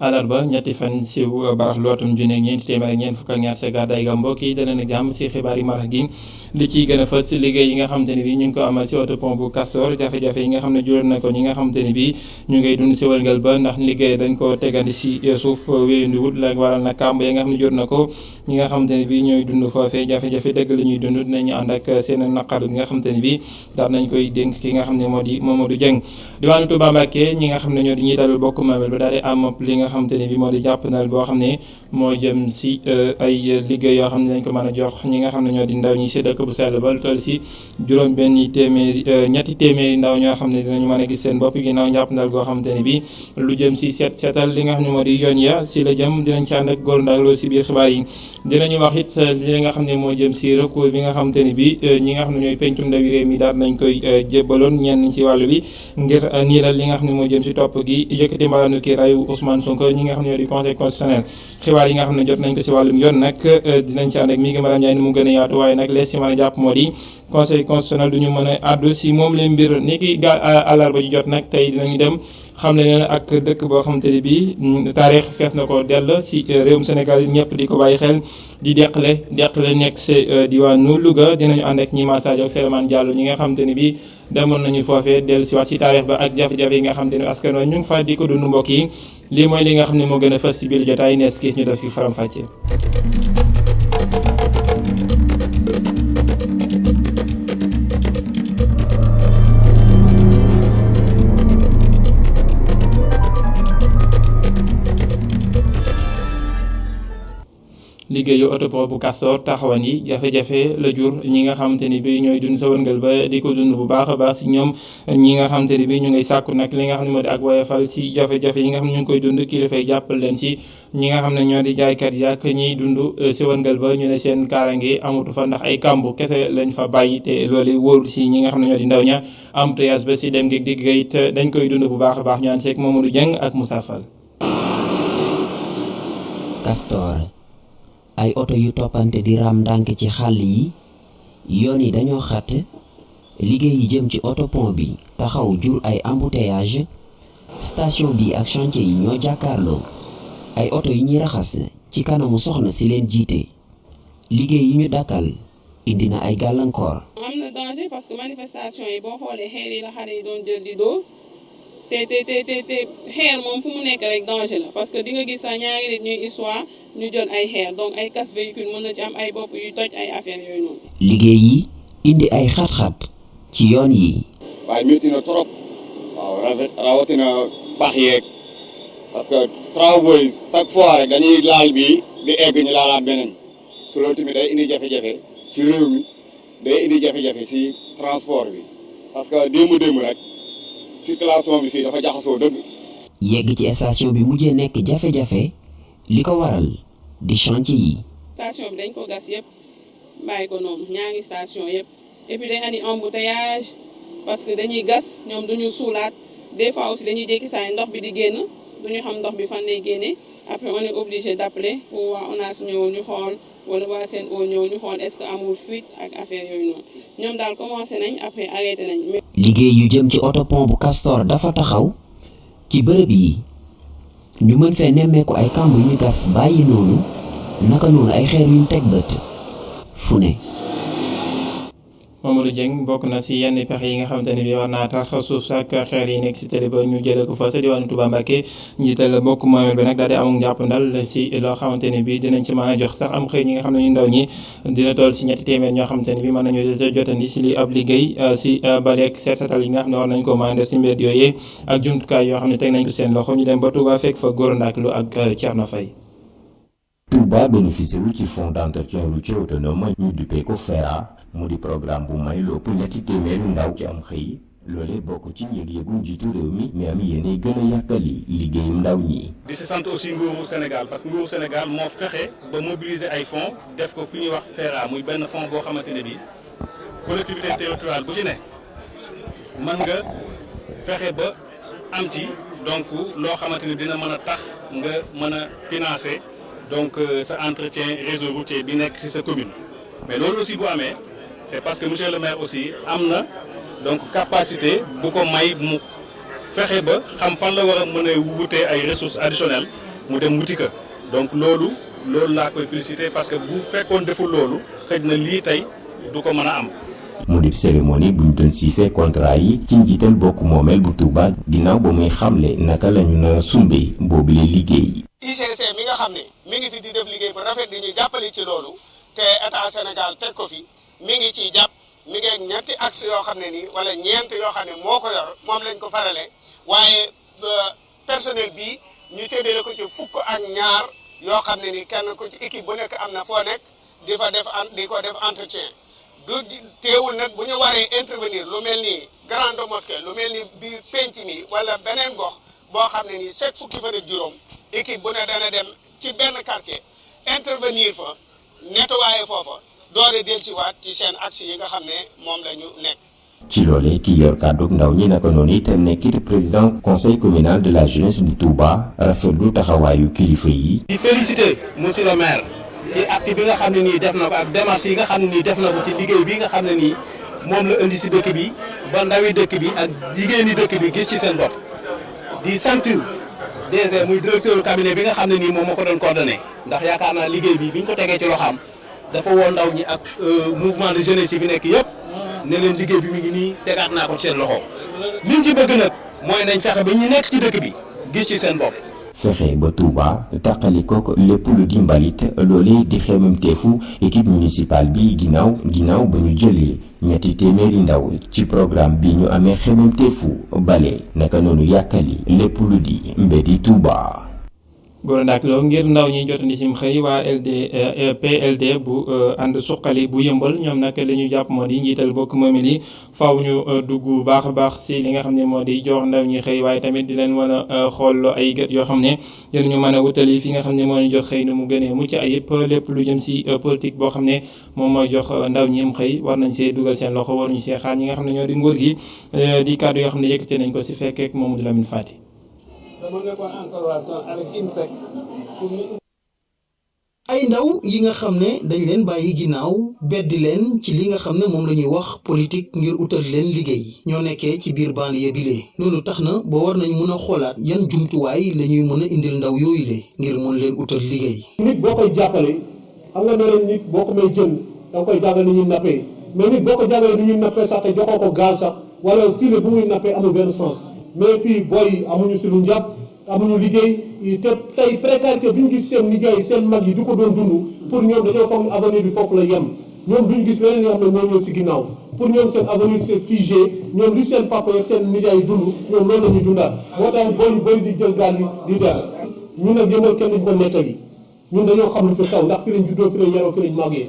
alarba ñetti fan si barax lootum junne ñeenti téeméer ak ñeent fukk ak ñaar sa gàddaay ga mbokk yi dana na jàmm si xibaar yi marax gi li ciy gën a fës liggéey yi nga xamante ne bi ñu ngi ko amal si autopont bu Castor jafe-jafe yi nga xam ne jural na ko ñi nga xamante ne bi ñu ngay dund si wërngal ba ndax liggéey dañ ko tegandi si suuf wéyandiwut la waral na kàmb yi nga xam ne jur na ko ñi nga xamante ne bi ñooy dund foofee jafe-jafe dëgg la ñuy dund dinañu ànd ak seen naqar bi nga xamante ne bi daal nañ koy dénk ki nga xam ne moo di Mamadou Dieng diwaanu Touba Mbacké ñi nga xam ne ñoo di ñuy dalal bokk mamel ba daal di am li nga xamante ne bi moo di jàppandal boo xam ne moo jëm si ay liggéey yoo xam ne dañ ko mën a jox ñi nga xam ne ñoo di ndaw ñi si dëkk bu sell ba lu toll si juróom benn téeméeri ñetti téeméeri ndaw ñoo xam ne dinañu mën a gis seen bopp ginnaaw jàppandal goo xamante ne bi lu jëm si seetal li nga xam ne moo di yoon ya si la jëm dinañ ci ànd ak góor ndaak loolu si biir xibaar yi dinañu wax it li nga xam ne moo jëm si recours bi nga xamante ne bi ñi nga xam ne ñooy pencum ndawi réew mi daal nañ koy jébbaloon ñenn ci wàllu bi ngir niiral li nga xam ne moo jëm si topp gi yëkkati mbalanu kii rayu Ousmane Sonko ñi nga xam ne ñoo di conseil constitutionnel xibaar yi nga xam ne jot nañ ko si wàllum yoon nag dinañ ci ànd ak mi ngi Maram Ndiaye ni mu gën a yaatu waaye nag lees si mën a jàpp moo di conseil constitutionnel du ñu mën a àddu si moom leen mbir ni ki àllarba ji jot nag tey dinañu dem xam ne leen ak dëkk boo xamante ne bii taarix fees na ko dell si réewum Sénégal ñëpp di ko bàyyi xel di deqale nekk si diwaanu Louga dinañu ànd ak ñi Massadio ak Souleymane Diallo ñi nga xamante ne bii demoon nañu foofee dellu si waat si taarix ba ak jafe-jafe yi nga xamante ne askan wi ñu ngi fa di ko dund mbokk yi lii mooy li nga xam ne moo gën a fës si biir jotaay nees kiis ñu def si faram-fàcce. liggéeyu autopont bu Castor taxawan yi jafe-jafe la jur ñi nga xamante ni bi ñooy dund sa wërngal ba di ko dund bu baax a baax si ñoom ñi nga xamante ni bi ñu ngay sàkku nag li nga xam ne moo di ak woyofal si jafe-jafe yi nga xam ne ñu ngi koy dund kii dafay jàppal leen si ñi nga xam ne ñoo di jaaykat yi ak ñiy dund si wërngal ba ñu ne seen kaarange amatu fa ndax ay kàmbu kese lañ fa bàyyi te loolu wóorul si ñi nga xam ne ñoo di ndaw ña embouteillage ba si dem gi digg it dañ koy dund bu baax a baax ñu ànd seeg Mamadou Dieng ak Moussa Fall. Castor ay oto yu toppante di raam ndànk ci xàll yi yoon yi dañoo xat liggéey yi jëm ci autopont bi taxaw jur ay embouteillage station bi ak chantier yi ñoo jàkkaarloo ay oto yi ñuy raxas ci kanamu soxna si leen jiite liggéey yi ñu dakkal indi na ay gàllankoor. am na danger parce que manifestation yi boo xoolee xeer yi la xale yi doon jël di dóor te xeer moom fu mu nekk rek danger la parce que di nga gis sax ñaari nit ñuy histoire ñu jël ay xeer donc ay casse véhicule mën na ci am ay bopp yu toj ay affaires yooyu noonu. liggéey yi indi ay xat-xat ci yoon yi. waaye métti na trop waaw rawatina baax yeeg parce que travaux yi chaque fois rek dañuy laal bi di egg ñu laalaat beneen su loolu tamit day indi jafe-jafe ci réew mi day indi jafe-jafe ci transport bi parce que démb rek. circulation bi fii dafa jaxasoo dëgg. yegg ci station bi mujjee nekk jafe-jafe li ko waral di chantier yi. station bi dañ ko gas yëpp bàyyi ko noonu ñaari station yëpp et puis day andi embouteillage parce que dañuy gas ñoom duñu suulaat des fois aussi dañuy jékki saa ndox bi di génn duñu xam ndox bi fan lay génnee après on est obligé d'appeler pour waa ONAS ñëw ñu xool wala waa Sen'Eau ñëw ñu xool est-ce que amul fuite ak affaire yooyu noonu ñoom daal commencé nañ après arrêté nañ. liggéey yu jëm ci autopont bu Castor dafa taxaw ci bërëb yi ñu mën fee nemmeeku ay kàmb yu ñu gas bàyyi noonu naka noonu ay xeer yu ñu teg bët fu ne. Mamadou Dieng bokk na si yenn pexe yi nga xamante ne bi war naa tax suuf ak xeer yi nekk si télé ba ñu jëlee ko fa sa diwaanu Touba Mbacké njiital mbokk moomeel bi nag daal di amul njàppandal si loo xamante ne bi dinañ ci mën a jox sax am xëy ñi nga xam ne ñu ndaw ñi dina toll si ñetti téeméer ñoo xamante ne bi mën nañu jotandi si li ab liggéey si baleek seetatal yi nga xam ne war nañ ko mën a def si mbedd yooyee ak jumtukaay yoo xam ne teg nañ ko seen loxo ñu dem ba Touba fekk fa góor ndaak lu ak Thierno Faye. Touba bénéficié wu ci fonds d'entretien routier autonome ñu duppee ko FERA mu di programme bu may lu ëpp ñetti téeméeri ndaw ci am xëy loolee bokk ci yëg-yëgu njiitu réew mi mais am yéene gën a yàkkali liggéeyum ndaw ñi. di si sant aussi nguuru Sénégal parce que nguuru Sénégal moo fexe ba mobiliser ay fonds def ko fi ñuy wax FERA muy benn fonds boo xamante ne bii collectivité territoriale bu ci ne mën nga fexe ba am ci donc loo xamante ne dina mën a tax nga mën a financer donc sa entretien réseau routier bi nekk ci sa commune mais loolu aussi bu amee c'est parce que monsieur le maire aussi am na donc capacité bu ko may mu fexe ba xam fan la war a mën a wutee ay ressources additionnelles mu dem wuti ka donc loolu laa koy féliciter parce que bu fekkoon deful loolu xëj na lii tey du ko mën a am. mu di cérémonie buñ doon siifee contrat yi ci njiital bokk moomeel bu Touba ginnaaw ba muy xamle naka la ñu nar a sumbee boobu la liggéey. ICC mi nga xam ne mi ngi fi di def liggéey bu rafet di ñu jàppale ci loolu te état Sénégal teg ko fi mi ngi ciy jàpp mi ngi ak ñetti axe yoo xam ne nii wala ñeent yoo xam ne moo ko yor moom lañ ko farale waaye personnel bi ñu séddale ko ci fukk ak ñaar yoo xam ne ni kenn ku ci équipe bu nekk am na foo nekk di ko def entretien du teewul nag bu ñu waree intervenir lu mel ni grande mosquée lu mel ni biir penc mi wala beneen gox boo xam ne nii chaque fukki fan ak juróom équipe bu ne dana dem ci benn quartier intervenir fa nettoyer foofa doore dellusiwaat ci seen axe yi nga xam ne moom la ñu nekk. ci loolee ki yor kàddu ndaw ñi naka noonu itam nekkit président conseil communal de la jeunesse bu Touba rafetlu taxawaayu kilifa yi. di féliciter monsieur le maire ci acte bi nga xam ne nii def na ko ak démarche yi nga xam ne nii def na ko ci liggéey bi nga xam ne nii moom la indi si dëkk bi ba ndawi dëkk bi ak jigéeni dëkk bi gis ci seen bopp di sant DG muy directeur cabinet bi nga xam ne nii moom moo ko doon coordonné ndax yaakaar naa liggéey bi biñ ko tegee ci loxaam dafa woo ndaw ñi ak mouvement de jeunesse yi fi nekk yëpp ne leen liggéey bi mi ngi nii tegaat naa ko ci seen loxo liñ ci bëgg nag mooy nañ fexe ba ñu nekk ci dëkk bi gis ci seen bopp. fexe ba Touba taqali kook lépp lu di mbalit loolee di xememteefu équipe municipale bi ginnaaw ba ñu jëlee ñetti téeméeri ndaw ci programme bi ñu amee xememteefu bale naka noonu yàkkali lépp lu di mbeddi Touba. góor ndaak loo ngir ndaw ñi jotandi sim xëy waa PLD bu ànd suqali bu yëmbal ñoom nag li ñu jàpp moo di njiital bokk moomil yi faaw ñu dugg bu baax a baax si li nga xam ne moo di jox ndaw ñi xëy waaye tamit di leen mën a xool ay gët yoo xam ne dinañu mën a wutali fi nga xam ne moo ñu jox xëy na mu gënee mucc ayib lépp lu jëm si politique boo xam ne moom mooy jox ndaw ñi am xëy war nañ see dugal seen loxo waruñu see xaar ñi nga xam ne ñoo di nguur gi di kàddu yoo xam ne yëkkate nañ ko si fekkeek Mamadou Lamine Fati. ay ndaw yi nga xam ne dañ leen bàyyi ginnaaw beddi leen ci li nga xam ne moom la ñuy wax politique ngir utal leen liggéey ñoo nekkee ci biir banlieue bi lee loolu tax na ba war nañ mën a xoolaat yan jumtuwaay la ñuy mën a indil ndaw yooyu lee ngir mën leen utal liggéey. nit boo koy jàppale xam nga ne nit boo ko may jën da nga koy jàngal ni ñuy nappee mais nit boo ko jàngalee ni ñuy nappee sax te joxoo ko gaal sax wala fii la bu muy nappee amul benn sens mais fii booy amuñu si lu njàpp amuñu liggéey te tey précarité bi ñu gis seen liggéey seen mag yi du ko doon dund pour ñoom dañoo foog ne avenir bi foofu la yem ñoom duñu gis leneen yoo xam ne moo ñëw si ginnaaw pour ñoom seen avenir c'est figé ñoom li seen papa ak seen nijaay dund ñoom loolu la ñu dundaat moo tax booy yu bëri di jël gaal di dem ñun nag yëmal kenn duñ ko nettali ñun dañoo xam lu fi xew ndax fi lañ juddoo fi lañ yaroo fi lañ màggee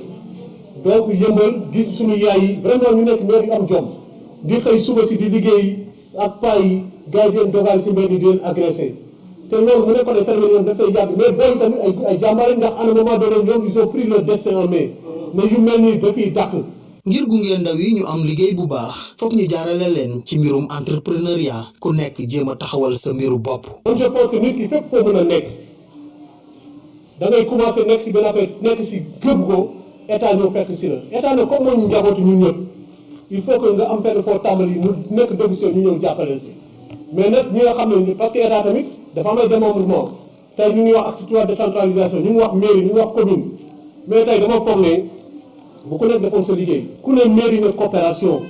donc yëmbal gis suñu yaay yi vraiment ñu nekk maire yu am jom di xëy suba si di liggéey ak paa yi gars yi di leen dogal si mbedd di leen agressé te loolu mu nekkoon ne phénomène yoon dafay yàgg mais booy tamit ay jàmbaare ndax à un moment donné ñoom ils ont pris leur destin en main mais yu mel nii dafay dàkk. ngir gunge ndaw yi ñu am liggéey bu baax foog ñu jaarale leen ci mbirum entrepreneuriat ku nekk jéem a taxawal sa mbiru bopp. man je pense que nit ki fépp foo mën a nekk da ngay commencé nekk si benn affaire nekk si gëm ko état ñëw fekk si la état nag comme mooy njabootu ñun ñëpp il faut que nga am fenn foo tàmbali mu nekk dëgg si ñu ñëw jàppale si mais nag ñi nga xam ne parce que état tamit dafa am ay démembrement tey ñu ngi wax acte 3 décentralisation ñu ngi wax mairie ñu ngi wax commune mais tey dama foog ne bu ku nekk defoon sa liggéey ku ne mairie ne coopération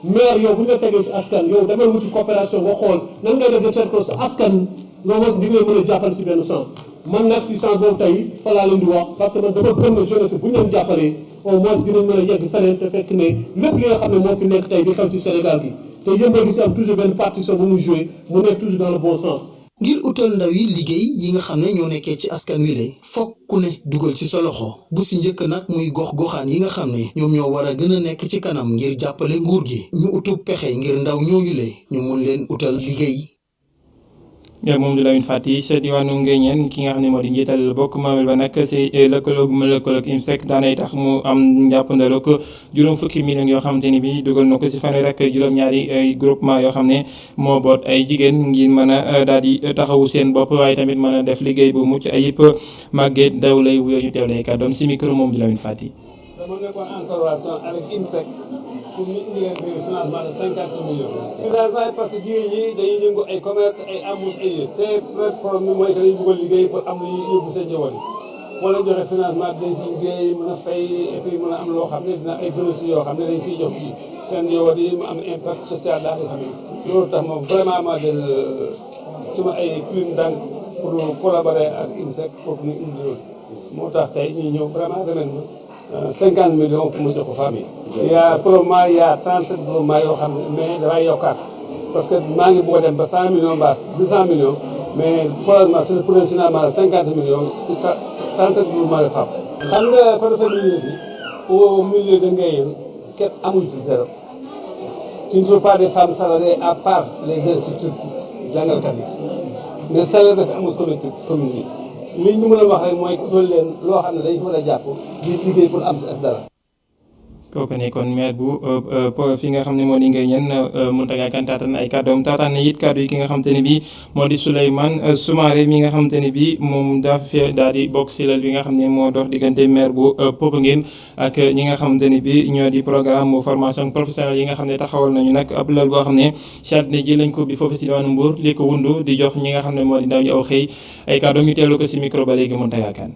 maire yow bu ñu la tegee si askan yow damay wuti coopération nga xool nan ngay def de telle que sa askan nga mos di leen mën a jàppale si benn sens man nag si sens boobu tey fa laa leen di wax parce que man dama gëm ne jeunesse bu ñu leen jàppalee au moins dinañ mën a yegg feneen te fekk ne lépp li nga xam ne moo fi nekk tey di xew si Sénégal gi te yëmbal di si am toujours benn partition bu muy joué mu nekk toujours dans le bon sens. ngir utal ndaw yi liggéey yi nga xam ne ñoo nekkee ci askan wi le fokk ku ne dugal ci sa loxo bu si njëkk nag muy gox-goxaan yi nga xam ne ñoom ñoo war a gën a nekk ci kanam ngir jàppale nguur gi ñu utub pexe ngir ndaw ñooñu le ñu mun leen utal liggéey. moom du Lamine Fati sa diwaanu Nguéniène ki nga xam ne moo di njiital bokk moomeel ba nag si lëkkaloog IMSEC daanay tax mu am njàppandaloo ko juróom fukki millions yoo xamante ni bi dugal na ko si fanweer ak juróom-ñaari groupement yoo xam ne moo boot ay jigéen ngir mën a daal di taxawu seen bopp waaye tamit mën a def liggéey bu mucc ayib Maguette Ndaw lay wuyoo ñu teewlee kàddoom si micro moom du Lamine Fati. dama nekkoon en collaboration avec IMSEC pour ñu indi leen financement de 50 millions. financement yi parce que jigéen ñi dañuy yëngu ay commerce ay embauche ay yëpp te problème bi mooy que dañuy bëgg liggéey pour am lu ñuy yóbbu seen njaboot yi. moo leen joxe financement bi dañ si liggéey mën a fay et puis mën a am loo xam ne dina ay bénéfices yoo xam ne dañ koy jox ci seen njaboot yi mu am impact social daal nga xam ne loolu tax moom vraiment maa jël suma ay prime dànk pour collaborer ak IMSEC pour ñu indi loolu moo tax tey ñu ñëw vraiment remettre ma 50 millions pour mu jox ko famille. il y a probablement il y a 30 groupements yoo xam ne mais dafay yokkaat parce que maa ngi bëgg a dem ba 100 millions mbaa 200 millions mais probablement c'est le premier financement 50 millions pour 30 groupements de femmes. xam nga côté féminin bi au milieu de Nguéniène kenn amul ci zéro tu ne trouves pas des femmes salariées à part les institutrices jàngalkat yi mais salaire dafa amul commune bi. li ñu mën a wax rek mooy utal leen loo xam ne dañ ko mën a jàpp di liggéey pour am si dara. kooku nekkoon maire bu fi nga xam ne moo di Nguéniène Mountaga Kane taataan ay kàddoom taataan na it kàddu yi ki nga xam te ne bii moo di Souleymane Soumaré mi nga xam te ne bii moom dafa daal di bokk si lal bi nga xam ne moo dox diggante maire bu Popenguine ak ñi nga xam te ne bii ñoo di programme mu formation professionnelle yi nga xam ne taxawal nañu nag ab lal boo xam ne chat ne ji lañ ko bi foofu si diwaanu Mbour li ko wundu di jox ñi nga xam ne moo di ndaw ñi aw xëy ay kàddoom ñu teelu ko si micro ba léegi Mountaga Kane.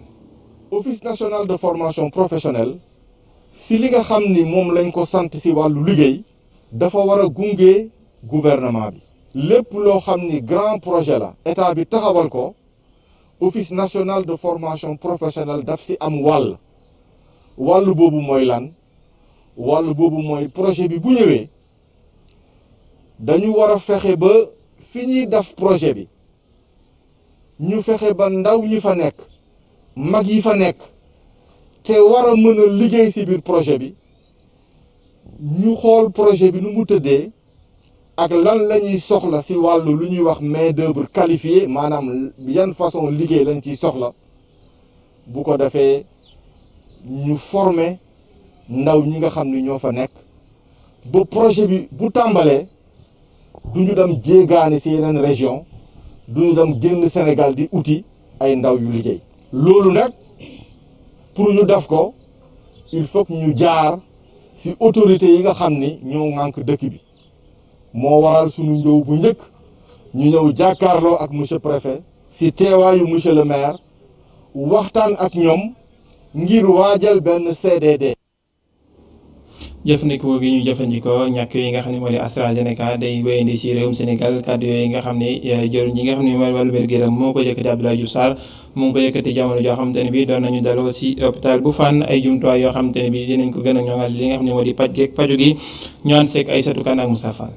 Office national de formation professionnelle. si li nga xam ni moom lañ ko sant si wàllu liggéey dafa war a gunge gouvernement bi lépp loo xam ni grand projet la état bi taxawal ko office national de formation professionnelle daf si am wàll boobu mooy lan wàll boobu mooy projet bi bu ñëwee dañu war a fexe ba fi ñuy def projet bi ñu fexe ba ndaw ñi fa nekk mag yi fa nekk te war a mën a liggéey ci biir projet bi ñu xool projet bi nu mu tëddee ak lan la ñuy soxla ci wàllu lu ñuy wax main d'œuvre qualifiée maanaam yan façon liggéey lañ ciy soxla bu ko defee ñu former ndaw ñi nga xam ni ñoo fa nekk ba projet bi bu tàmbalee du ñu dem jéegaani ci yeneen région du ñu dem génn Sénégal di uti ay ndaw yu liggéey loolu nag pour ñu def ko il faut que ñu jaar ci autorités yi nga xam ni ñoo ŋànk dëkk bi moo waral sunu ñëw bu njëkk ñu ñëw jàkkaarloo ak monsieur préfet ci teewaayu monsieur le maire waxtaan ak ñoom ngir waajal benn CDD. jëfandikoo gi ñu jëfandikoo ñàkk yi nga xam ne moo di AstraZeneca day wéyandi ci réewum Sénégal kàddu yooyu nga xam ne jëriñ ñi nga xam ne mooy wàllu wér-gu-yaram moo ko yëkkati Abdoulaye Diouf Sarr mu ngi ko yëkkati jamono joo xamante ne bii doon nañu daloo ci hôpital bu Fann ay jumtuwaay yoo xamante ne bii dinañ ko gën a ñoŋal li nga xam ne moo di paj geeg paju gi ñu ànd seeg Aïssatou Kane ak Moussa Fall.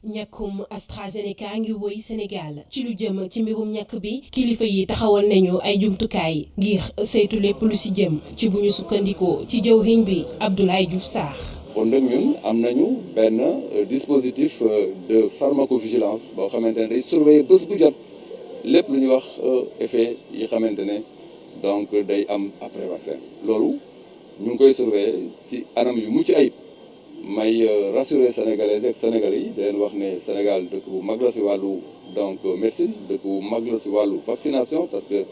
ñàkkum AstraZeneca ngi woy Sénégal ci lu jëm ci mbirum ñàkk bi kilifa yi taxawal nañu ay jumtukaay ngir saytu lépp lu ci jëm ci bu ñu sukkandikoo ci jëwriñ bi Abdoulaye Diouf Sarr. kon nag ñun am nañu benn dispositif de pharmacovigilance boo xamante ne day surveiller bés bu jot lépp lu ñuy wax effet yi xamante ne donc day am après vaccin loolu ñu ngi koy surveiller ci anam yu mucc ayib. may rassurer sénégalais ak sénégalais yi di leen wax ne Sénégal dëkk bu mag la ci wàllu donc médecine dëkk bu mag la ci wàllu vaccination parce que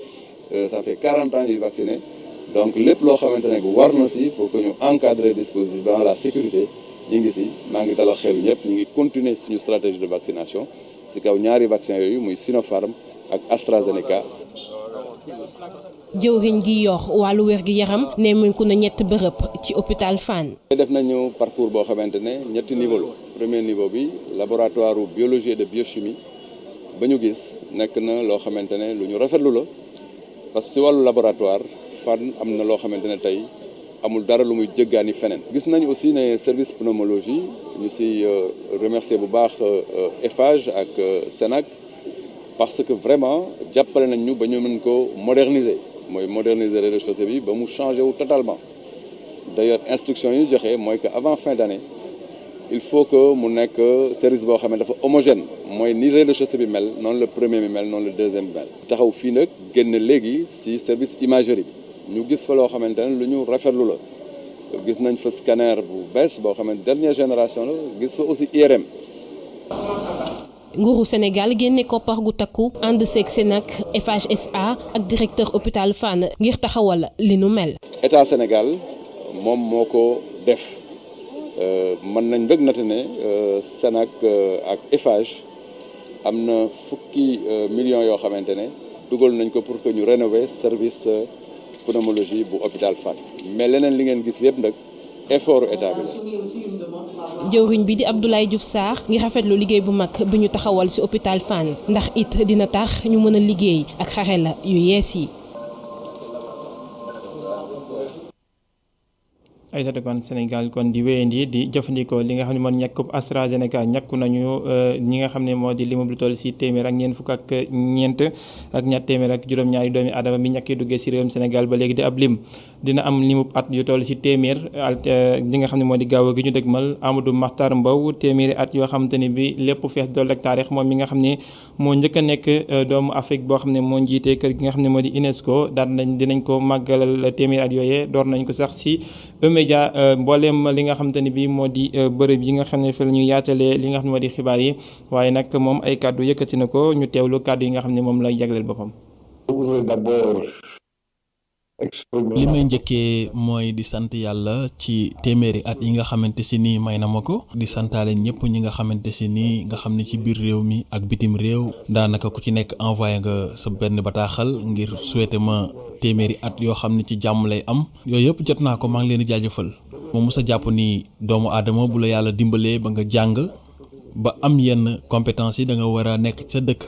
ça fait 40 ans ñuy vacciné donc lépp loo xamante ne war na ci pour que ñu encadrer dispositif dans la sécurité ñu ngi ci maa ngi dalal xelu ñëpp ñu ngi continuer suñu stratégie de vaccination ci kaw ñaari vaccin yooyu muy Sinopharm ak AstraZeneca. jëwriñ gi yor wàllu wér gi yaram nemmeeku na ñett bërëb ci hôpital Fann. def nañu parcours boo xamante ne ñetti niveau la premier niveau bi laboratoire biologie et de biochimie ba ñu gis nekk na loo xamante ne lu ñu rafetlu la parce que ci wàllu laboratoire Fann am na loo xamante ne tey amul dara lu muy jëggaani feneen. gis nañ aussi ne service pneumologie ñu ci remercier bu baax Eiffage ak Sénac parce que vraiment jàppale nañ ñu ba ñu mën ko moderniser. mooy moderniser rez-de-chaussée bi ba mu changé wu totalement d'ailleurs instruction yi joxe mooy que avant fin d'année il faut que mu nekk service boo xam ne dafa homogène mooy ni rez-de-chaussée bi mel noonu le premier bi mel noonu le deuxième bi mel. taxaw fii nag génn léegi ci service imagerie bi ñu gis fa loo xamante ne lu ñu rafetlu la gis nañ fa scanner bu bees boo xam ne dernière génération la gis fa aussi IRM. nguuru Sénégal génne koppar gu takku ànd seeg Sénac FHSA ak directeur hôpital Fann ngir taxawal li nu mel. état Sénégal moom moo ko def mën nañ bëgg nate ne Sénac ak FH am na fukki millions yoo xamante ne dugal nañ ko pour que ñu rénover service pneumologie bu hôpital Fann mais leneen li ngeen gis yëpp nag effort état bi la. jëwriñ bi di Abdoulaye Diouf Sarr ngi rafetlu liggéey bu mag bi ñu taxawal ci hôpital Fann ndax it dina tax ñu mën a liggéey ak xarala yu yees yi. ay kon Sénégal kon di wéyandi di jëfandikoo li nga xam ne moom ñàkkub AstraZeneca ñàkku nañu ñi nga xam ne moo di limu lu toll si téeméer ak ñeent fukk ak ñeent ak ñaar téeméer ak juróom-ñaari doomi aadama bi ñàkkee duggee si réewum Sénégal ba léegi di ab lim dina am limub at yu toll si téeméer li nga xam ne moo di gaaw gi ñu dëgmal Amadou Makhtar Mbow téeméeri at yoo xamante ni bi lépp fees dool ak taarix moom mi nga xam ne moo njëkk a nekk doomu Afrique boo xam ne moo njiitee kër gi nga xam ne moo di UNESCO daan nañ dinañ ko màggalal téeméeri at yooyee door nañ ko sax si média mbooleem li nga xamante ni bi moo di bërëb yi nga xam ne fi la ñuy yaatalee li nga xam ne moo di xibaar yi waaye nag moom ay kàddu yëkkati na ko ñu teewlu kàddu yi nga xam ne moom lay jagleel boppam. li may njëkkee mooy di sant yàlla ci téeméeri at yi nga xamante si nii may na ma ko di santaale ñëpp ñi nga xamante si nii nga xam ne ci biir réew mi ak bitim réew daanaka ku ci nekk envoyé nga sa benn bataaxal ngir souhaiter ma téeméeri at yoo xam ne ci jàmm lay am yooyu yëpp jot naa ko maa ngi leen di jaajëfal moom mos a jàpp ni doomu aadama bu la yàlla dimbalee ba nga jàng ba am yenn compétence yi da nga war a nekk sa dëkk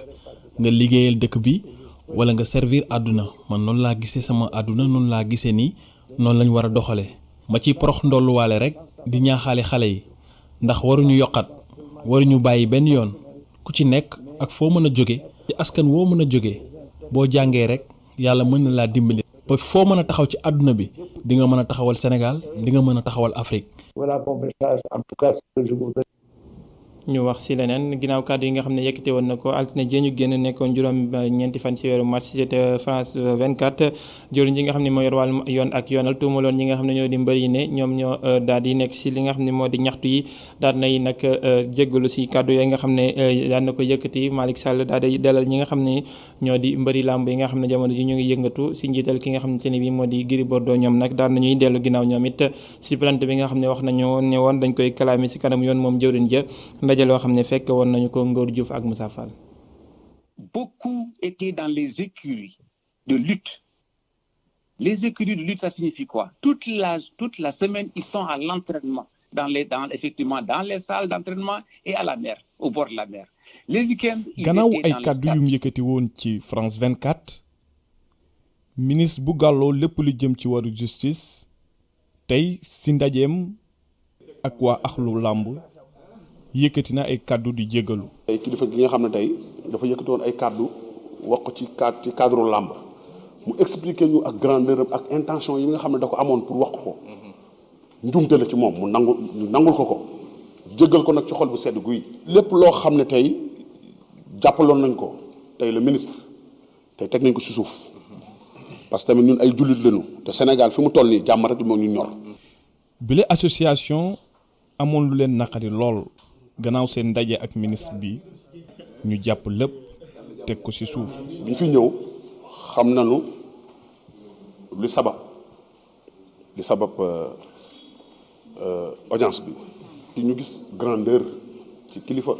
nga liggéeyal dëkk bi wala nga servir àdduna man noonu laa gisee sama àdduna noonu laa gisee ni noonu lañ war a doxalee ma ciy porox ndolluwaale rek di ñaaxaale xale yi ndax waruñu yokkat waruñu bàyyi benn yoon ku ci nekk ak foo mën a jóge ci askan woo mën a jóge boo jàngee rek yàlla mën na laa dimbali ba foo mën a taxaw ci àdduna bi di nga mën a taxawal Sénégal di nga mën a taxawal Afrique. Voilà mon message en tout cas ce que je voudrais. ñu wax ci leneen ginnaaw kàddu yi nga xam ne yëkkate woon na ko altine jee ñu génn nekkoon juróom ñeenti fan ci weeru mars ci France 24 jëriñ yi nga xam ne moo yor wàllum yoon ak yoonal tuumaloon ñi nga xam ne ñoo di mbër yi ne ñoom ñoo daal di nekk ci li nga xam ne moo di ñaxtu yi daal nay nag jéggalu ci kàddu yooyu nga xam ne daan na ko yëkkati Malick Sall daal di dalal ñi nga xam ne ñoo di mbëri làmb yi nga xam ne jamono ji ñu ngi yëngatu ci njiital ki nga xam ne bi moo di Gris Bordeaux ñoom nag daal nañuy dellu ginnaaw ñoom it ci plainte bi nga xam ne wax nañu ne woon dañ koy kalaami ci kanam yoon moom jëwriñ ja loo xam ne fekk woon nañu ko Ngor Diouf ak Moussa Fall. Beaucoup étaient dans les écuries de lutte. Les écuries de lutte, ça signifie quoi? Toute la semaine, ils sont à l'entraînement, effectivement dans les salles d'entraînement et à la mer, au bord de la mer. Les week-ends, gannaaw ay kàddu yu mu yëkkati woon ci France 24 ministre bu gàlloo lépp lu jëm ci wàllu justice tey si ndajeem ak waa axlu làmb yëkkati na ay kàddu di jégalu. tey kilifa gi nga xam ne tey dafa yëkkati woon ay kàddu wax ko ci cadre làmb mu expliquer ñu ak grandeur am ak intention yi nga xam ne da ko amoon pour wax ko njuumte la ci moom mu nangul ko jégal ko nag ci xol bu sedd guy. lépp loo xam ne tey jàppaloon nañ ko tey le ministre tey teg nañ ko ci suuf parce que tamit ñun ay jullit lañu te Sénégal fi mu toll nii jàmm rek moo ñu ñor. bile association amoon lu leen naqari lool. gannaaw seen ndaje ak ministre bi ñu jàpp lépp teg ko ci suuf. bi ñu fi ñëw xam nañu li sabab audience bi ci ñu gis grandeur ci kilifa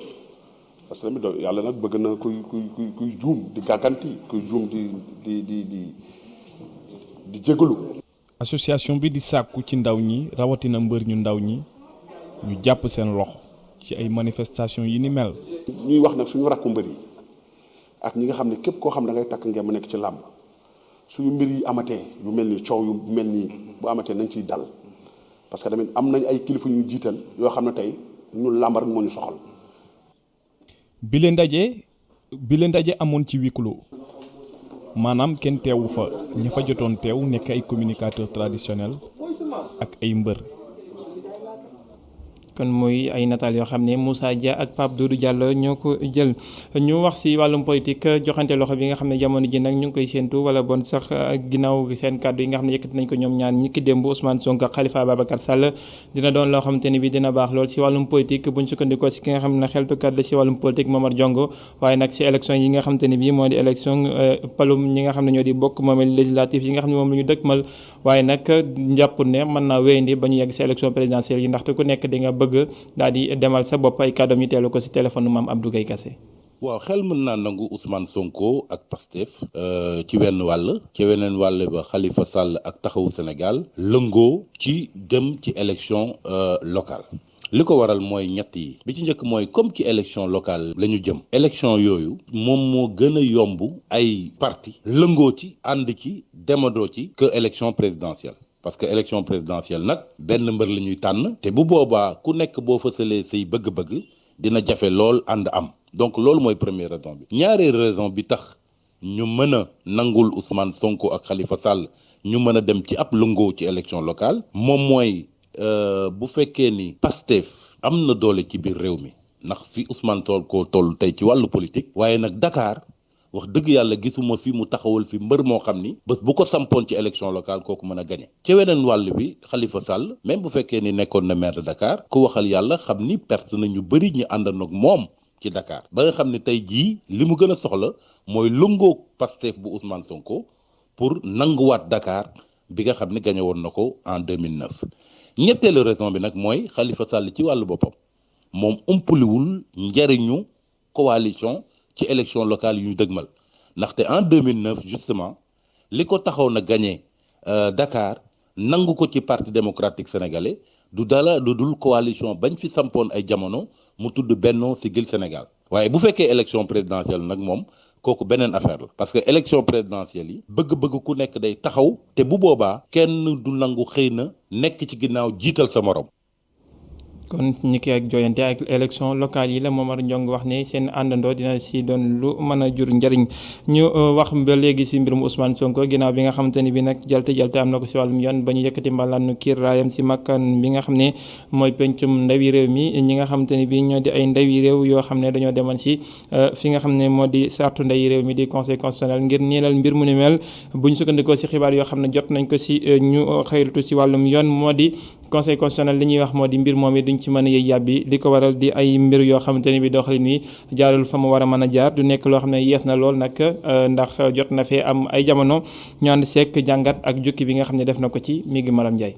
parce que tamit yàlla nag bëgg na kuy juum di gàgganti kuy juum di jégalu. association bi di sàkku ci ndaw ñi rawatina mbër ñu ndaw ñi ñu jàpp seen loxo. ci ay manifestation yi ni mel. ñuy wax nag suñu rakku mbër yi ak ñi nga xam ne képp koo xam ne da ngay takk ngeen nekk ci làmb suñu mbir yi amatee yu mel nii coow yu mel nii bu amatee nañ ciy dal parce que tamit am nañ ay kilifa ñu jiital yoo xam ne tey ñun làmb rek moo ñu soxal. bi leen ndaje amoon ci huis clos maanaam kenn teewu fa ñi fa jotoon teew nekk ay communicateurs traditionnels ak ay mbër. kon muy ay nataal yoo xam ne Moussa Dia ak Pape Doudou Diallo ñoo ko jël. ñu wax si wàllum politique joxante loxo bi nga xam ne jamono ji nag ñu ngi koy séentu wala bon sax ginnaaw seen kàddu yi nga xam ne yëkkati nañ ko ñoom ñaar ñi ki démb Ousmane Sonko ak Khalifa Ababacar Sall dina doon loo xamante ni bi dina baax lool si wàllum politique buñ sukkandikoo si ki nga xam ne xeltukat la si wàllum politique Momar Diongo waaye nag si élection yi nga xamante ni bi moo di élection palum ñi nga xam ne ñoo di bokk moomeel législatif yi nga xam ne moom la ñu dëkkmal waaye nag njàpp ne mën naa wéyandi ba ñu yegg si élection présidentielle yi ndaxte ku nekk di nga bëgg daal di demal sa bopp ay kàddoom ñu teelu ko si téléphone maam Abdou Gueye Kassé. waaw xel mën naa nangu Ousmane Sonko ak Pastef ci wenn wàll ci weneen wàll ba Khalifa Sall ak Taxawu Sénégal lëngoo ci dem ci élection locale li ko waral mooy ñett yi bi ci njëkk mooy comme ci élection locale la ñu jëm élection yooyu moom moo gën a yomb ay parti lëngoo ci ànd ci demandoo ci que élection présidentielle parce que élection présidentielle nag benn mbër la ñuy tànn te bu boobaa ku nekk boo fësalee say bëgg-bëgg dina jafe lool ànd am donc loolu mooy première raison bi ñaareelu raison bi tax ñu mën a nangul Ousmane Sonko ak Khalifa Sall ñu mën a dem ci ab lëngoo ci élection locale moom mooy bu fekkee ni Pastef am na doole ci biir réew mi ndax fi Ousmane Sonko toll tey ci wàllu politique waaye nag Dakar wax dëgg yàlla gisuma fi mu taxawal fi mbër moo xam ni bés bu ko sampoon ci élection locale kooku mën a gañe ci weneen wàll bi Khalifa Sall même bu fekkee ni nekkoon na maire de Dakar ku waxal yàlla xam ni perte na ñu bëri ñu àndandoo ak moom ci Dakar ba nga xam ne tey jii li mu gën a soxla mooy lëngoo Pastef bu Ousmane Sonko pour nanguwaat Dakar bi nga xam ne gañe woon na ko en 2009 ñetteelu raison bi nag mooy Khalifa Sall ci wàllu boppam moom umpaliwul njariñu coalition ci élection locale yu ñu dëgmal ndaxte en 2009 justement li ko taxaw na gagné Dakar nangu ko ci parti démocratique sénégalais du dala du dul coalition bañ fi sampoon ay jamono mu tudd Benno Siggil Sénégal waaye bu fekkee élection présidentielle nag moom kooku beneen affaire la parce que élection présidentielle yi bëgg-bëgg ku nekk day taxaw te bu boobaa kenn du nangu xëy na nekk ci ginnaaw jiital sa morom. kon ñi ki ak joyante ak élection locale yi la Momar Ndiongue wax ne seen àndandoo dina si doon lu mën a jur njëriñ ñu wax ba léegi si mbirum Ousmane Sonko ginnaaw bi nga xamante ni bi nag jalte am na ko si wàllum yoon ba ñu yëkkati mbalaanu kiir raayam si makkaan bi nga xam ne mooy pencum ndawi réew mi ñi nga xamante ni bi ñoo di ay ndawi réew yoo xam ne dañoo demoon si fi nga xam ne moo di sartu ndawi réew mi di conseil constitutionnel ngir niilal mbir mu ni mel bu ñu sukkandikoo si xibaar yoo xam ne jot nañ ko si ñu xëylutu si wàllum yoon moo di conseil constitutionnel li ñuy wax moo di mbir moom it duñ ci mën a yëy yàbbi li ko waral di ay mbir yoo xamante ni bi doxalin wi jaarul fa mu war a mën a jaar du nekk loo xam ne yees na lool nag ndax jot na fee am ay jamono ñu ànd seek jàngat ak jukki bi nga xam ne def na ko ci mi ngi Maram Ndiaye.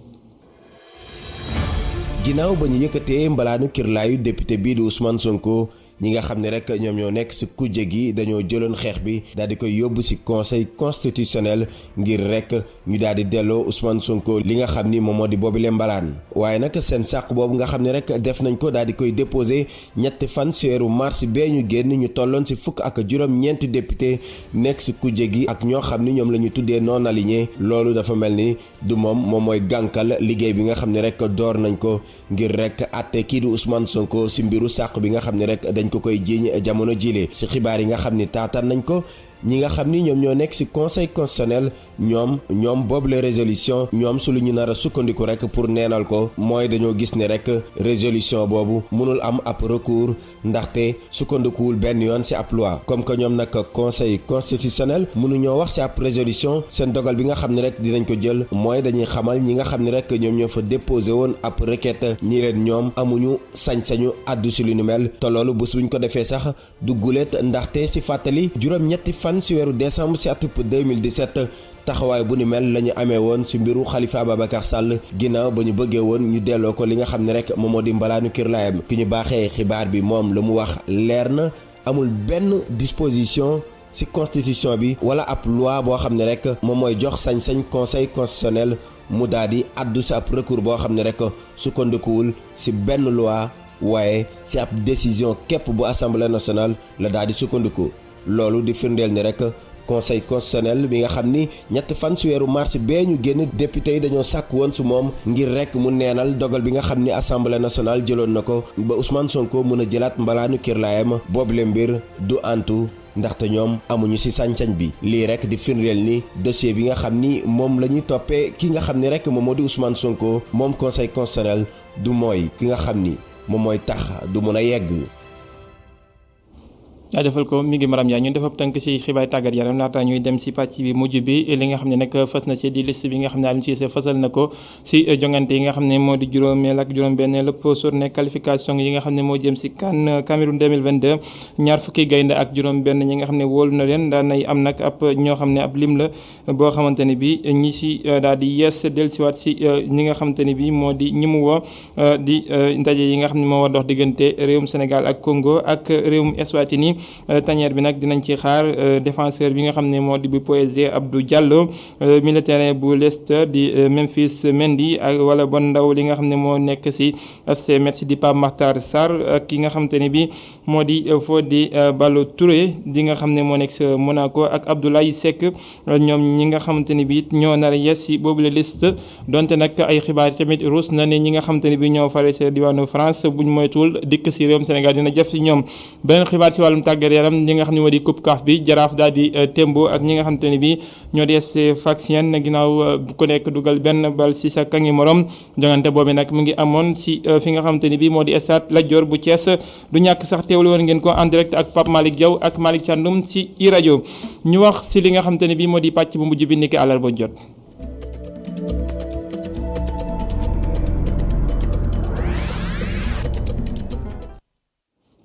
ginnaaw ba ñu yëkkatee mbalaanu kirlaayu député bii di Ousmane Sonko ñi nga xam ne rek ñoom ñoo nekk ci kujje gi dañoo jëloon xeex bi daal di koy yóbbu ci conseil constitutionnel ngir rek ñu daal di delloo Ousmane Sonko li nga xam ni moom moo di boobile mbalaan waaye nag seen sàq boobu nga xam ne rek def nañ ko daal di koy déposé ñetti fan ci weeru mars bee ñu génn ñu tolloon ci fukk ak juróom-ñeenti député nekk ci kujje gi ak ñoo xam ni ñoom la ñu tuddee non aligné loolu dafa mel ni du moom mooy gànkal liggéey bi nga xam ne rek door nañ ko ngir rek àtte kii di Ousmane Sonko ci mbiru sàq bi nga xam ne rek dañ ko koy jiiñ jamono jile ci xibaar yi nga xam ni taataan nañ ko ñi nga xam ni ñoom ñoo nekk ci conseil constitutionnel ñoom boobu la résolution ñoom su lu ñu nar a sukkandiku rek pour neenal ko mooy dañoo gis ne rek résolution boobu mënul am ab recours ndaxte sukkandikuwul benn yoon ci ab loi comme que ñoom nag conseil constitutionnel mënuñoo wax ci ab résolution seen dogal bi nga xam ne rek dinañ ko jël mooy dañuy xamal ñi nga xam ne rek ñoom ñoo fa déposé woon ab requête ñi leen ñoom amuñu sañ-sañu àddu ci lu nu mel te loolu bés buñ ko defee sax du guléet ndaxte ci fàttali juróom-ñetti fan ci weeru décembre ci atub 2017 taxawaay bu ni mel la ñu amee woon ci mbiru Khalifa Ababacar Sall ginnaaw ba ñu bëggee woon ñu delloo ko li nga xam ne rek moom moo di mbalaanu kirlaayam ki ñu baaxee xibaar bi moom la mu wax leer na amul benn disposition ci constitution bi wala ab loi boo xam ne rek moom mooy jox sañ-sañ conseil constitutionnel mu daal di addu ci ab recours boo xam ne rek sukkandikuwul ci benn loi waaye ci ab décision képp bu assemblée nationale la daal di sukkandiku loolu di firndeel ni rek conseil constitutionnel bi nga xam ni ñetti fan ci weeru mars bee ñu génn député yi dañoo sàkk woon ci moom ngir rek mu neenal dogal bi nga xam ni assemblée nationale jëloon na ko ba Ousmane Sonko mën a jëlaat mbalaanu kirlaayam boobule mbir du antu ndaxte ñoom amuñu ci sañ-sañ bi lii rek di firndeel ni dossier bi nga xam ni moom la ñuy toppee ki nga xam ni rek moom moo di Ousmane Sonko moom conseil constitutionnel du mooy ki nga xam ni moom mooy tax du mën a yegg. jaajëfal ko mi ngi Maram Ndiaye ñun dafa tënk ci xibaar tàggat yaram laata ñuy dem ci pàcc bi mujj bi li nga xam ne nag fës na ci di liste bi nga xam ne Aliou Cissé fësal na ko ci jongante yi nga xam ne moo di juróomeel ak juróom-benn lépp journée qualification yi nga xam ne moo jëm ci CAN Cameroun 2022 ñaar fukki gaynde ak juróom-benn ñi nga xam ne wóolu na leen daan nay am nag ab ñoo xam ne ab lim la boo xamante ne bi ñi ci daal di yees dellusiwaat ci ñi nga xamante ne bi moo di ñi mu woo di ndaje yi nga xam ne moo war dox diggante réewum Sénégal ak Congo ak réewum Eswatini tanière bi nag dinañ ci xaar défenseur bi nga xam ne moo di bu PSG Abdou Diallo militaire bu Leicester di Memphis Mendy ak wala bon ndaw li nga xam ne moo nekk ci FC Metz di Pape Makhtar Sarr ak ki nga xamante ne bi moo di Fodé Ballo-Touré di nga xam ne moo nekk ci Monaco ak Abdoulaye Seck ñoom ñi nga xamante ne bi ñoo nar a yes ci boobule liste donte nag ay xibaar tamit ruus na ne ñi nga xamante ne bi ñoo fare ci diwaanu France buñ moytuwul dikk ci réewum Sénégal dina jëf ci ñoom beneen xibaar ci wàllum tàggat yaram ñi nga xam ne moo di coupe CAF bi Jaraaf daal di tembo ak ñi nga xamante ne bi ñoo di FC Sfaxien ginnaaw ku nekk dugal benn bal ci sa kangi morom jongante boobu nag mu ngi amoon ci fi nga xamante ne bi moo di stade Lat Dior bu Thiès du ñàkk sax teewlu woon ngeen ko en direct ak Pape Malick Diaw ak Malick Thiandoum ci iRadio ñu wax ci li nga xamante ne bi moo di pàcc bu mujj bi niki àllarba jot.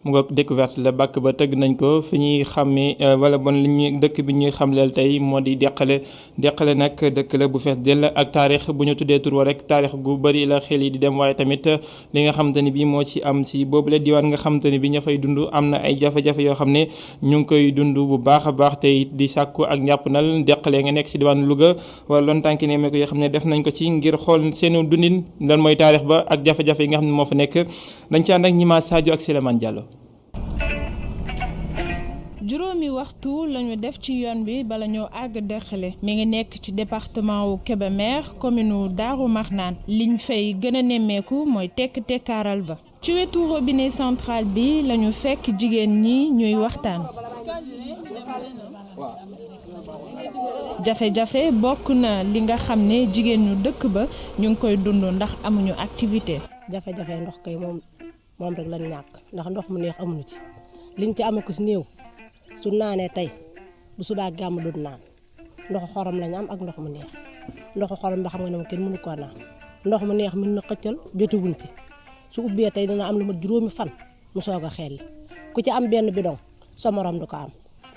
mu nga découverte la bàkk ba tëgg nañ ko fi ñuy xàmmee wala bon li ñuy dëkk bi ñuy xamleel tey moo di deqale nag dëkk la bu fees dell ak taarix bu ñu tuddee tur wa rek taarix gu bëri la xel yi di dem waaye tamit li nga xamante ni bi moo ci am si boobule diwaan nga xamante ni bi ña fay dund am na ay jafe-jafe yoo xam ne ñu ngi koy dund bu baax a baax te it di sàkku ak njàppnal deqale nga nekk si diwaan Louga wala loon tànki ne ko yoo xam ne def nañ ko ci ngir xool seenu dundin lan mooy taarix ba ak jafe-jafe yi nga xam ne moo fa nekk dañ ci ànd ak ñi ma Sadio ak Souleymane Diallo. juróomi waxtu lañu def ci yoon bi bala ñoo àgg Dexële mi ngi nekk ci département wu Kébémer commune wu Daaru Marnaan liñ fay gën a nemmeeku mooy tekkaaral ba ci wetu robinet central bi lañu fekk jigéen ñi ñuy waxtaan. jafe-jafe bokk na li nga xam ne jigéen ñu dëkk ba ñu ngi koy dund ndax amuñu activité. jafe-jafe ndox kay moom rek lañ ñàkk ndax ndox mu neex amuñu ci liñ ci amee ko si néew. su naanee tey bu subaa gàmm du naan ndoxu xorom lañ am ak ndox mu neex ndoxu xorom ba xam nga ne moom kenn mënu koo naan ndox mu neex mën na xëccal jotiwuñ ci su ubbee tey dina am lu ma juróomi fan mu soog a xelli ku ci am benn bidon sa morom du ko am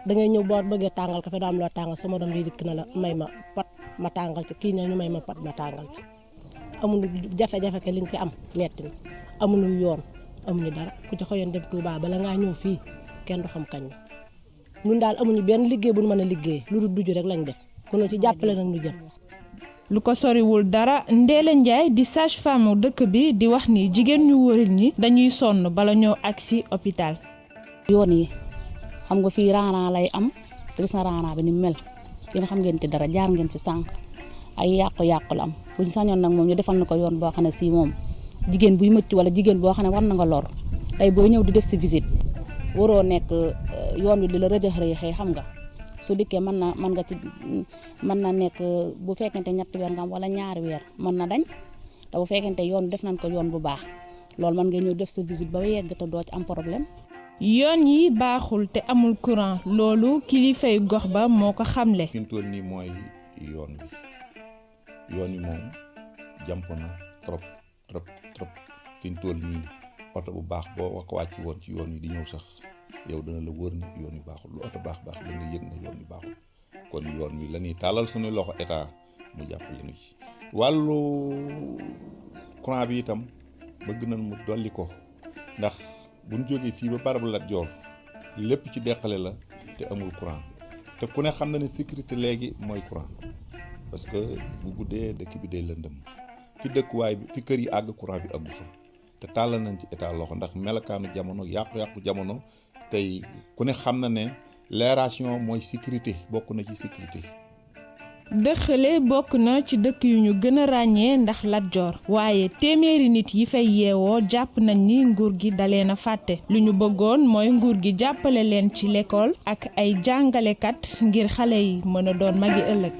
da ngay ñëw boo bëggee tàngal kafe doo am loo tàngal sa morom di dikk na la may ma pot ma tàngal ci kii ne ñu may ma pot ma tàngal ci amuñu jafe-jafe ke liñ ci am metti na amuñu yoon amuñu dara ku ci xëyoon dem Touba bala ngaa ñëw fii kenn du xam kañ la ñun daal amuñu benn liggéey bu ñu mën a liggéey lu dul duju rek lañ def ku ñu ci jàppale nag ñu jël. lu ko soriwul dara Ndéla Ndiaye di sage-femme dëkk bi di wax ni jigéen ñu wëril ñi dañuy sonn bala ñoo agsi hôpital. yoon yi xam nga fii raana lay am te gis na raana bi ni mel yéen xam ngeen ci dara jaar ngeen fi sànq ay yàqu-yàqu la am bu ñu sañoon nag moom ñu defal na ko yoon boo xam ne si moom jigéen buy mëcc wala jigéen boo xam ne war na nga lor tey boo ñëw di def si visite. waroo nekk yoon wi di la rëjëx xam nga su dikkee mën na nekk bu fekkente ñetti weer nga am wala ñaari weer mën na dañ te bu fekkente yoon def nañ ko yoon bu baax loolu mën nga ñëw def sa visite ba yegg te doo ci am problème. yoon yi baaxul te amul courant loolu kilifay gox ba moo ko xamle. fi mu toll nii mooy yoon wi moom jàmp na trop fi mu toll nii. oto bu baax boo ko wàcc woon ci yoon wi di ñëw sax yow dana la wër na yoon wi baaxul lu oto baax da nga yëg na yoon wi baaxul kon yoon wi la ñuy tàllal suñu loxo état mu jàppale ñu ci wàllu courant bi itam bëgg nañ mu dolli ko ndax buñ jógee fii ba barabu Lat Dior lépp ci deqale la te amul courant te ku ne xam na ne sécurité léegi mooy courant parce que bu guddee dëkk bi day lëndëm fi dëkkuwaay bi fi kër yi àgg courant bi àggu fa te tàllal nañ ci état loxo ndax melokaanu jamono yàqu-yàqu jamono tey ku ne xam na ne l'aération mooy sécurité bokk na ci sécurité. Dexële bokk na ci dëkk yu ñu gën a ràññee ndax Lat Dior waaye téeméeri nit yi fay yeewoo jàpp nañ ni nguur gi dalee na fàtte lu ñu bëggoon mooy nguur gi jàppale leen ci l'école ak ay jàngalekat ngir xale yi mën a doon magi ëllëg.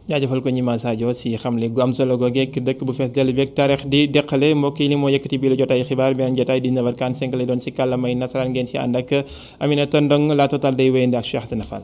jaajëfal ko ñi ma Sadio si xamle gu am solo googeeg dëkk bu fees dell beeg taarix di deqale mbokk yi li moo yëkkati bii la jotaay xibaar beneen jotaay 19h45 lay doon si kàllamay nasaraan ngeen si ànd ak Aminata Ndong la total day wéyandi ak Cheikh Tana Fall